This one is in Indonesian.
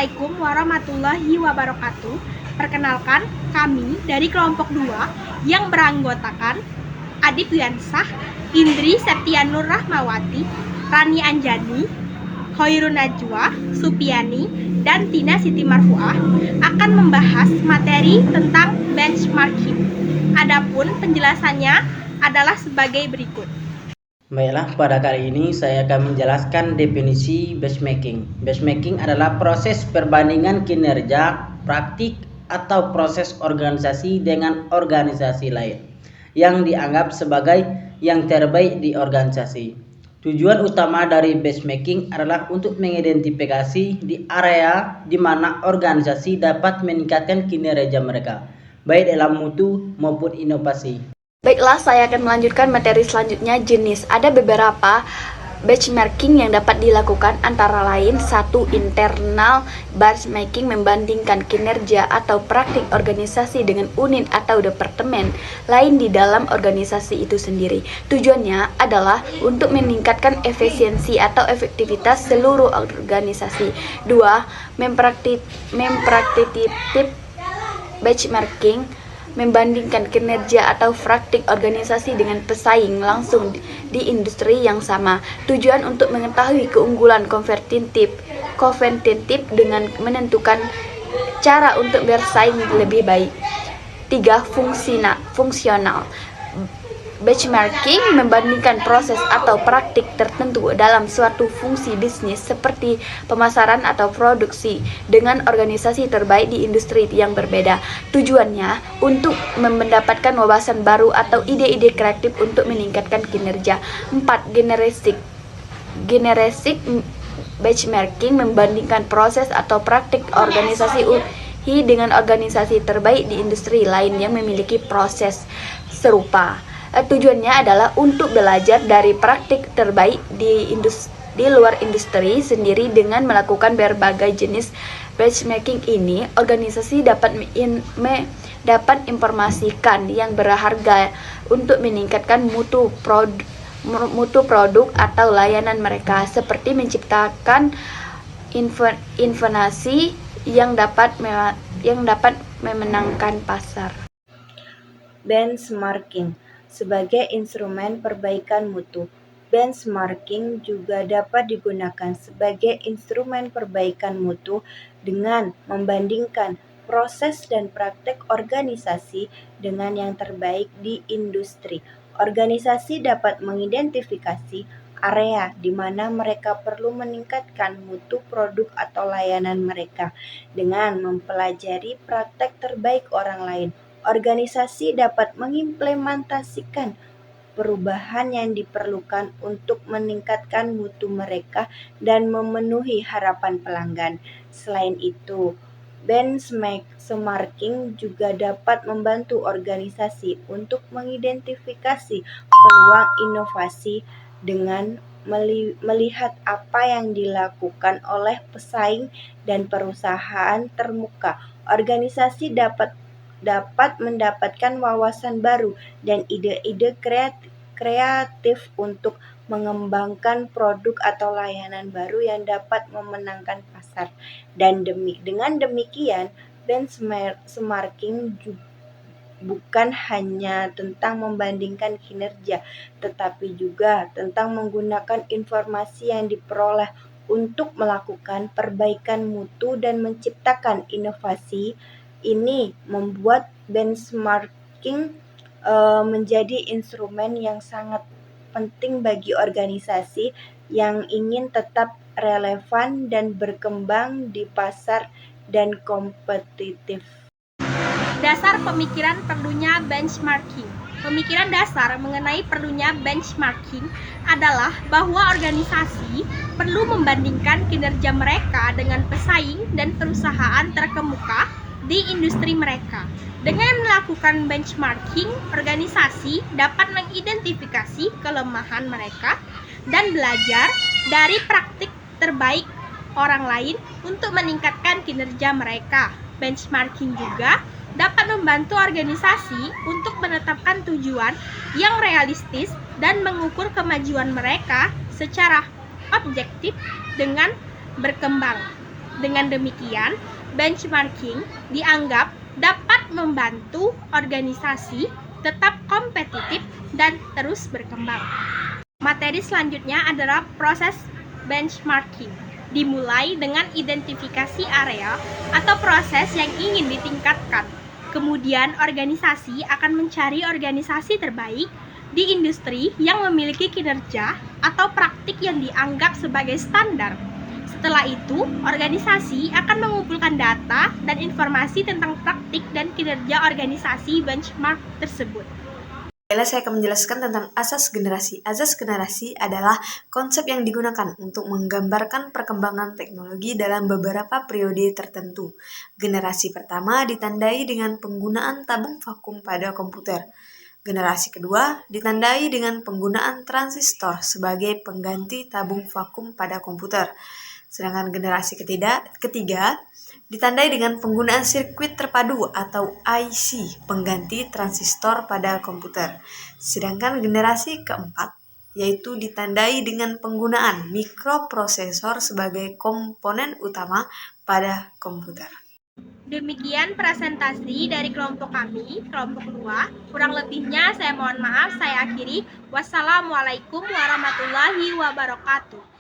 Assalamualaikum warahmatullahi wabarakatuh. Perkenalkan, kami dari kelompok 2 yang beranggotakan Adip Wiansah, Indri Septianur Rahmawati, Rani Anjani, Hoirun Najwa, Supiani, dan Tina Siti Marfuah akan membahas materi tentang benchmarking. Adapun penjelasannya adalah sebagai berikut. Baiklah, pada kali ini saya akan menjelaskan definisi benchmarking. Benchmarking adalah proses perbandingan kinerja, praktik, atau proses organisasi dengan organisasi lain yang dianggap sebagai yang terbaik di organisasi. Tujuan utama dari benchmarking adalah untuk mengidentifikasi di area di mana organisasi dapat meningkatkan kinerja mereka, baik dalam mutu maupun inovasi. Baiklah, saya akan melanjutkan materi selanjutnya, jenis. Ada beberapa benchmarking yang dapat dilakukan, antara lain 1. Internal benchmarking, membandingkan kinerja atau praktik organisasi dengan unit atau departemen lain di dalam organisasi itu sendiri. Tujuannya adalah untuk meningkatkan efisiensi atau efektivitas seluruh organisasi. 2. Mempraktik benchmarking, membandingkan kinerja atau praktik organisasi dengan pesaing langsung di industri yang sama. Tujuan untuk mengetahui keunggulan kompetitif dengan menentukan cara untuk bersaing lebih baik. 3. Fungsional benchmarking, membandingkan proses atau praktik tertentu dalam suatu fungsi bisnis seperti pemasaran atau produksi dengan organisasi terbaik di industri yang berbeda. Tujuannya untuk mendapatkan wawasan baru atau ide-ide kreatif untuk meningkatkan kinerja. 4. Generik benchmarking, membandingkan proses atau praktik organisasi dengan organisasi terbaik di industri lain yang memiliki proses serupa. Tujuannya adalah untuk belajar dari praktik terbaik di luar industri sendiri. Dengan melakukan berbagai jenis benchmarking ini, organisasi dapat informasikan yang berharga untuk meningkatkan mutu produk atau layanan mereka, seperti menciptakan inovasi yang dapat memenangkan pasar. Benchmarking sebagai instrumen perbaikan mutu. Benchmarking juga dapat digunakan sebagai instrumen perbaikan mutu dengan membandingkan proses dan praktek organisasi dengan yang terbaik di industri. Organisasi dapat mengidentifikasi area di mana mereka perlu meningkatkan mutu produk atau layanan mereka dengan mempelajari praktek terbaik orang lain. Organisasi dapat mengimplementasikan perubahan yang diperlukan untuk meningkatkan mutu mereka dan memenuhi harapan pelanggan. Selain itu, benchmarking juga dapat membantu organisasi untuk mengidentifikasi peluang inovasi dengan melihat apa yang dilakukan oleh pesaing dan perusahaan termuka. Organisasi dapat mendapatkan wawasan baru dan ide-ide kreatif untuk mengembangkan produk atau layanan baru yang dapat memenangkan pasar. Dan dengan demikian, benchmarking bukan hanya tentang membandingkan kinerja, tetapi juga tentang menggunakan informasi yang diperoleh untuk melakukan perbaikan mutu dan menciptakan inovasi. Ini membuat benchmarking menjadi instrumen yang sangat penting bagi organisasi yang ingin tetap relevan dan berkembang di pasar dan kompetitif. Dasar pemikiran perlunya benchmarking. Pemikiran dasar mengenai perlunya benchmarking adalah bahwa organisasi perlu membandingkan kinerja mereka dengan pesaing dan perusahaan terkemuka di industri mereka. Dengan melakukan benchmarking, organisasi dapat mengidentifikasi kelemahan mereka dan belajar dari praktik terbaik orang lain untuk meningkatkan kinerja mereka. Benchmarking juga dapat membantu organisasi untuk menetapkan tujuan yang realistis dan mengukur kemajuan mereka secara objektif dengan berkembang. Dengan demikian, benchmarking dianggap dapat membantu organisasi tetap kompetitif dan terus berkembang. Materi selanjutnya adalah proses benchmarking. Dimulai dengan identifikasi area atau proses yang ingin ditingkatkan. Kemudian organisasi akan mencari organisasi terbaik di industri yang memiliki kinerja atau praktik yang dianggap sebagai standar. Setelah itu, organisasi akan mengumpulkan data dan informasi tentang praktik dan kinerja organisasi benchmark tersebut. Saya akan menjelaskan tentang asas generasi. Asas generasi adalah konsep yang digunakan untuk menggambarkan perkembangan teknologi dalam beberapa periode tertentu. Generasi pertama ditandai dengan penggunaan tabung vakum pada komputer. Generasi kedua ditandai dengan penggunaan transistor sebagai pengganti tabung vakum pada komputer. Sedangkan generasi ketiga ditandai dengan penggunaan sirkuit terpadu atau IC, pengganti transistor pada komputer. Sedangkan generasi keempat yaitu ditandai dengan penggunaan mikroprosesor sebagai komponen utama pada komputer. Demikian presentasi dari kelompok kami, kelompok 2. Kurang lebihnya saya mohon maaf, saya akhiri. Wassalamualaikum warahmatullahi wabarakatuh.